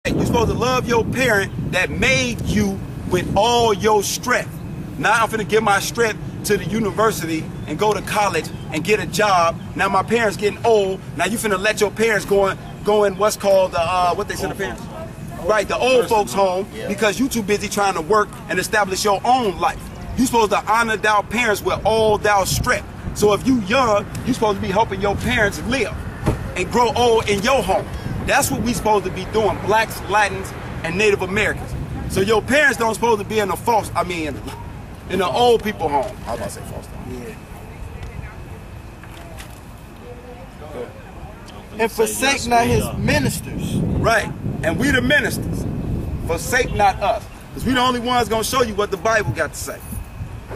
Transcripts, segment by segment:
You're supposed to love your parent that made you with all your strength. Now I'm finna give my strength to the university and go to college and get a job. Now my parents getting old. Now you finna let your parents go in what's called the what they say the parents? Right, the old folks home, because you too busy trying to work and establish your own life. You supposed to honor thou parents with all thou strength. So if you young, you supposed to be helping your parents live and grow old in your home. That's what we supposed to be doing, blacks, Latins, and Native Americans. So your parents don't supposed to be in the in the old people home. I was about to say false. Yeah. And forsake not his ministers. Right. And we the ministers. Forsake not us. Because we the only ones going to show you what the Bible got to say.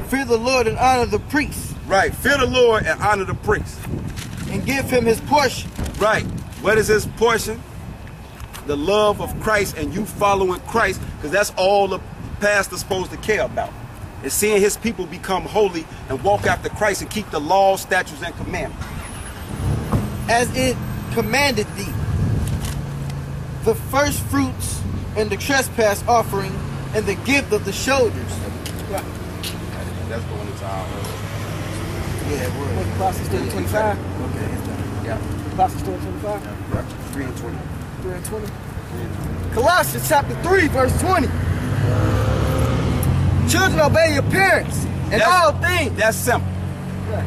Fear the Lord and honor the priest. Right. Fear the Lord and honor the priest. And give him his portion. Right. What is his portion? The love of Christ and you following Christ, because that's all the pastor's supposed to care about. Is seeing his people become holy and walk after Christ and keep the laws, statutes, and commandments. As it commanded thee, the first fruits and the trespass offering and the gift of the shoulders. Right. That's going into our yeah, we're what, Colossians 3:25? Okay, it's done. Yeah. Colossians 3:25? Yeah. 3 and 20. 3 and 20? Colossians chapter 3, verse 20. Children, obey your parents in all things. That's simple. Right.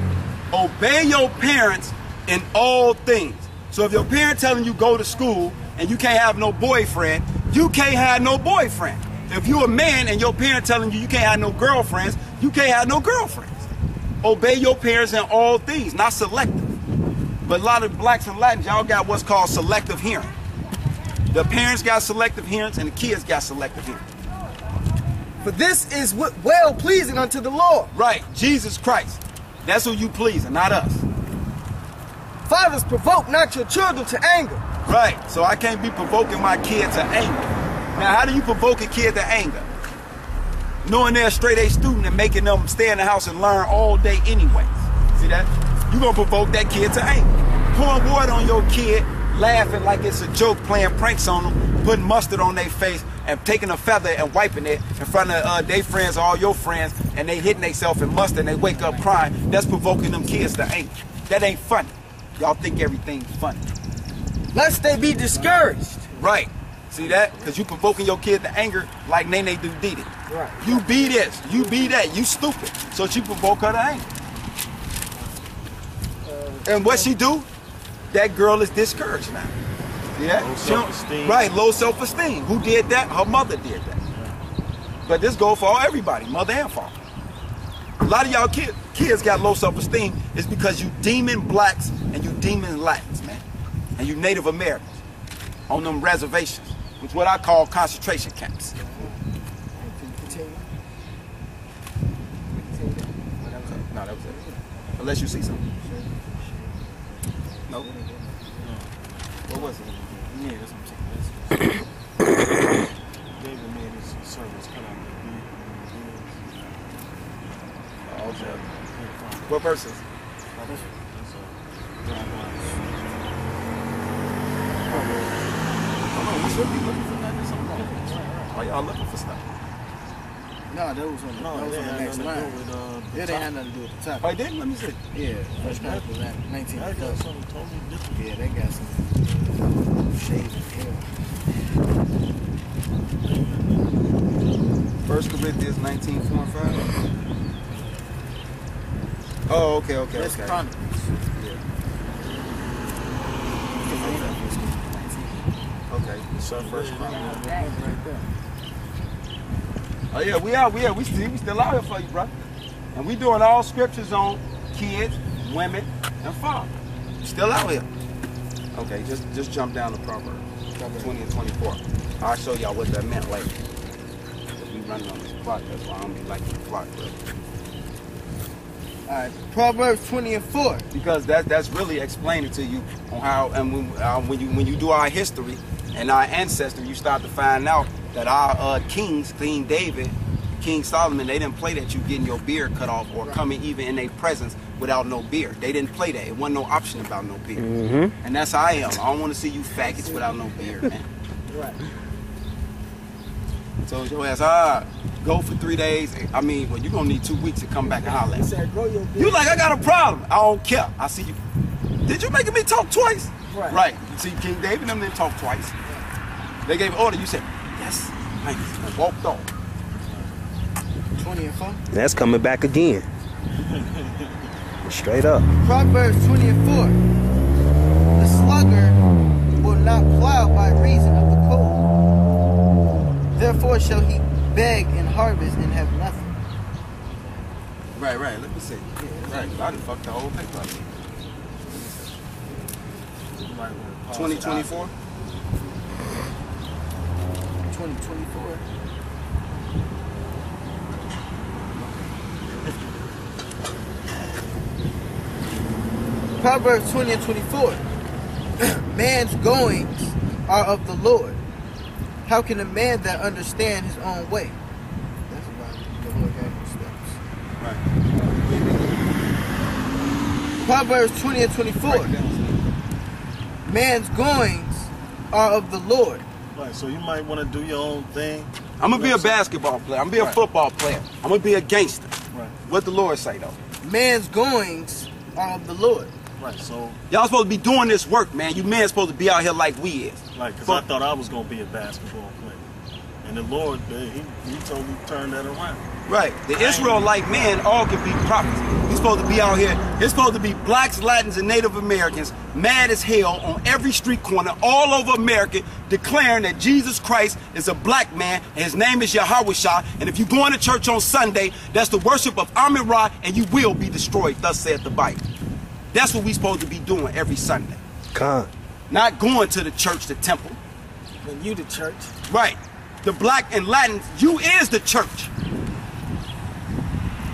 Obey your parents in all things. So if your parent telling you go to school and you can't have no boyfriend, you can't have no boyfriend. If you're a man and your parent telling you you can't have no girlfriends, you can't have no girlfriends. Obey your parents in all things, not selective. But a lot of blacks and Latins, y'all got what's called selective hearing. The parents got selective hearings and the kids got selective hearing. For this is well pleasing unto the Lord. Right, Jesus Christ. That's who you pleasing, not us. Fathers, provoke not your children to anger. Right, so I can't be provoking my kid to anger. Now, how do you provoke a kid to anger? Knowing they're a straight A student and making them stay in the house and learn all day anyways. See that? You're going to provoke that kid to anger. Pouring water on your kid, laughing like it's a joke, playing pranks on them, putting mustard on their face, and taking a feather and wiping it in front of their friends, all your friends, and they hitting themselves in mustard and they wake up crying. That's provoking them kids to anger. That ain't funny. Y'all think everything's funny. Lest they be discouraged. Right. See that? Because you provoking your kid to anger like Nene do did it. Right. You be this, you be that, you stupid. So she provoke her to anger. And what she do? That girl is discouraged now. Yeah? Low self-esteem. Right, low self-esteem. Who did that? Her mother did that. But this goes for everybody, mother and father. A lot of y'all kids got low self-esteem is because you demon blacks and you demon Latins, man. And you Native Americans on them reservations, which is what I call concentration camps. No, that was it. Unless you see something. No? What was it? Yeah, that's what I'm saying. David made his service cut out Oh, okay. What verses? We should be looking for that. Why y'all looking for stuff? No, that was on the next line. Yeah, they had nothing to do with the top. Oh, they didn't? Let me see. Yeah, first class was at 19. I got something totally different. Yeah, they got some shades of hair. 1 Corinthians 19:4-5. Oh, okay. That's Chronicles. Okay. So first Right there. Oh yeah, we are. We still out here for you, bro. And we doing all scriptures on kids, women, and fathers. Still out here. Okay, just jump down to Proverbs 20 and 24. I'll show y'all what that meant later. Because we running on this clock, that's why I don't be liking the clock, bro. Alright, Proverbs 20 and 4. Because that's really explaining to you on how, and when you do our history and our ancestry, you start to find out that our kings, King David, King Solomon, they didn't play that you getting your beard cut off or coming even in their presence without no beard. They didn't play that. It wasn't no option about no beard. And that's how I am. I don't want to see you faggots without no beard, man. Right. So your ass, go for 3 days. I mean, well, you're gonna need 2 weeks to come back and holler He at me. said, grow your business. You like, I got a problem. I don't care. I see you. Did you make me talk twice? Right. Right. You see, King David and them didn't talk twice. They gave an order. You said, yes, thanks. And walked off. 20 and 4. That's coming back again. Straight up. Proverbs 20 and 4. The sluggard will not plow by reason of the cold. Therefore shall he beg and harvest and have nothing. Right. Let me see. Right. I done fucked the whole paper up. You might want to pause 2024. 2024. Proverbs 20 and 24. Man's goings are of the Lord. How can a man that understand his own way? That's about the Lord gave him steps. Right. Proverbs 20 and 24. Man's goings are of the Lord. Right, so you might want to do your own thing. I'm gonna be a basketball player. I'm gonna be a Right. football player. I'm gonna be a gangster. Right, What the Lord say though? Man's goings are of the Lord. right. So, Y'all supposed to be doing this work, man. You men supposed to be out here like we is. like, because I thought I was going to be a basketball player. And the Lord, he told me to turn that around. Right. The Israelite men all can be prophets. We supposed to be out here. It's supposed to be blacks, Latins, and Native Americans mad as hell on every street corner all over America declaring that Jesus Christ is a black man and his name is Yahweh. And if you go into church on Sunday, that's the worship of Amin-Ra and you will be destroyed, thus saith the Bible. That's what we supposed to be doing every Sunday. Con. Not going to the church, the temple. When you the church. Right. The black and Latins, you is the church.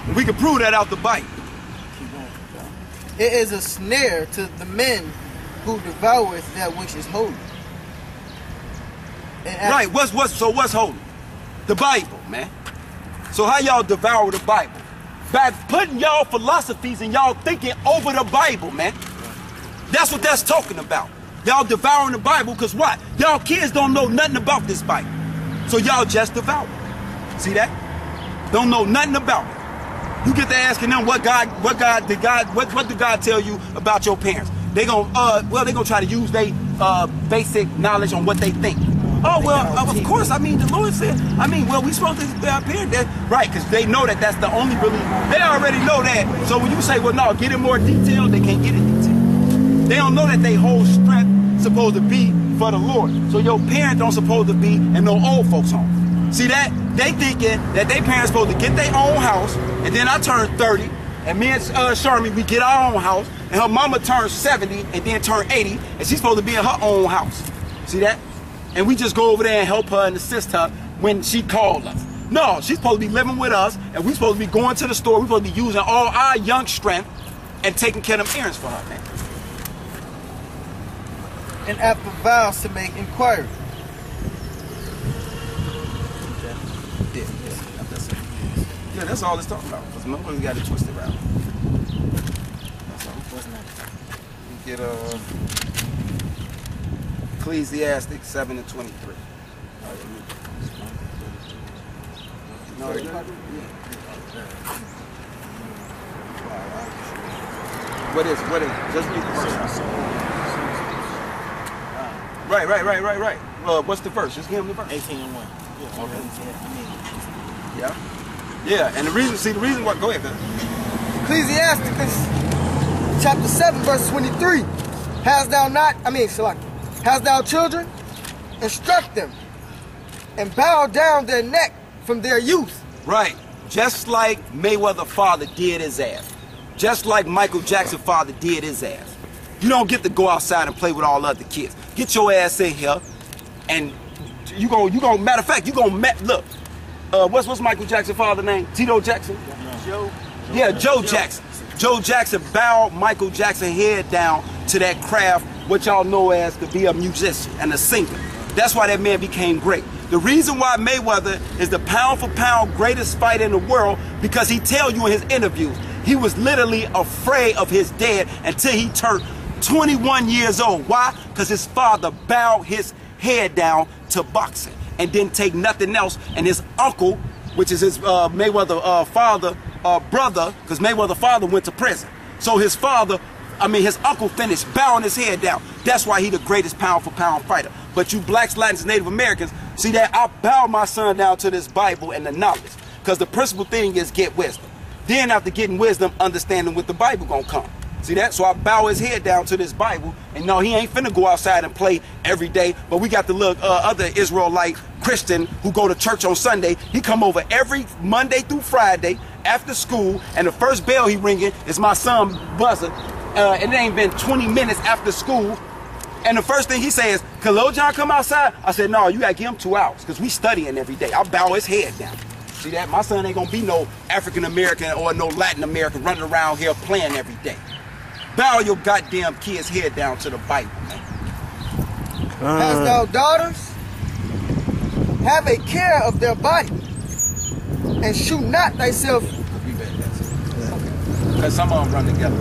And we can prove that out the Bible. It is a snare to the men who devoureth that which is holy. And Right. What's holy? The Bible, man. So how y'all devour the Bible? By putting y'all philosophies and y'all thinking over the Bible, man. That's what that's talking about. Y'all devouring the Bible because what? Y'all kids don't know nothing about this Bible. So y'all just devour it. See that? Don't know nothing about it. You get to asking them what did God tell you about your parents? They gonna try to use their basic knowledge on what they think. Oh well, of course. I mean, the Lord said. We supposed to be our parents, right? Because they know that that's the only really. They already know that. So when you say, well, no, get it more detailed, they can't get it detailed. They don't know that they whole strength supposed to be for the Lord. So your parents don't supposed to be in no old folks home. See that? They thinking that their parents supposed to get their own house, and then I turn 30, and me and Sharmy, we get our own house, and her mama turns 70, and then turn 80, and she's supposed to be in her own house. See that? And we just go over there and help her and assist her when she called us. No, she's supposed to be living with us, and we're supposed to be going to the store. We're supposed to be using all our young strength and taking care of them errands for her, man. and after vows to make inquiry. Yeah, that's all it's talking about. Because nobody got it twisted around. That's all. You get Ecclesiastic 7:23. No, What is? Just read the verse. Right. What's the verse? Just give him the verse. 18:1. Yeah. Okay. Yeah, and the reason why, go ahead, man. Ecclesiasticus chapter 7 verse 23. Hast thou children? Instruct them and bow down their neck from their youth. Right. Just like Mayweather father did his ass. Just like Michael Jackson father did his ass. You don't get to go outside and play with all other kids. Get your ass in here and matter of fact, look. What's Michael Jackson's father's name? Tito Jackson? Joe. Yeah, Joe Jackson. Joe Jackson bowed Michael Jackson's head down to that craft, what y'all know as to be a musician and a singer. That's why that man became great. The reason why Mayweather is the pound for pound greatest fighter in the world, because he tell you in his interviews, he was literally afraid of his dad until he turned 21 years old. Why? Because his father bowed his head down to boxing. and didn't take nothing else. And his uncle, which is his Mayweather father, brother, because Mayweather father went to prison. So his uncle finished bowing his head down. That's why he the greatest pound for pound fighter. But you blacks, Latins, Native Americans, see that I bow my son down to this Bible and the knowledge. Because the principal thing is get wisdom. Then after getting wisdom, understanding what the Bible gonna come. See that? So I bow his head down to this Bible, and no, he ain't finna go outside and play every day. But we got the little other Israelite Christian who go to church on Sunday. He come over every Monday through Friday after school, and the first bell he ringing is my son buzzer. And it ain't been 20 minutes after school, and the first thing he says, "Can Lil John come outside?" I said, "No, you gotta give him 2 hours, because we studying every day." I bow his head down. See that? My son ain't gonna be no African American or no Latin American running around here playing every day. Bow your goddamn kid's head down to the Bible, man. Hast thou daughters? Have a care of their body, and shew not thyself. Because some of them run together.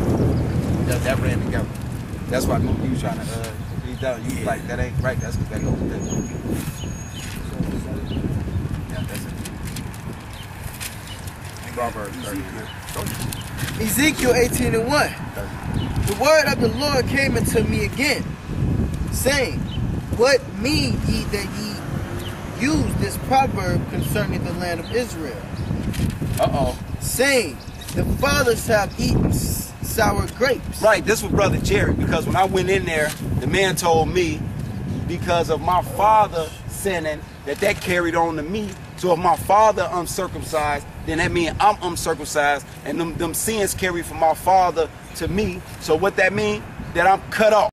That ran together. That's why you was trying to be done. You like, that ain't right. That's what that goes with that. Yeah, that's it. Proverbs 30. Ezekiel 18:1. The word of the Lord came unto me again, saying, what mean ye that ye use this proverb concerning the land of Israel? Saying, the fathers have eaten sour grapes. Right, this was Brother Jerry, because when I went in there, the man told me, because of my father sinning, that carried on to me. So if my father uncircumcised, then that means I'm uncircumcised, and them sins carry from my father to me. So what that mean? That I'm cut off.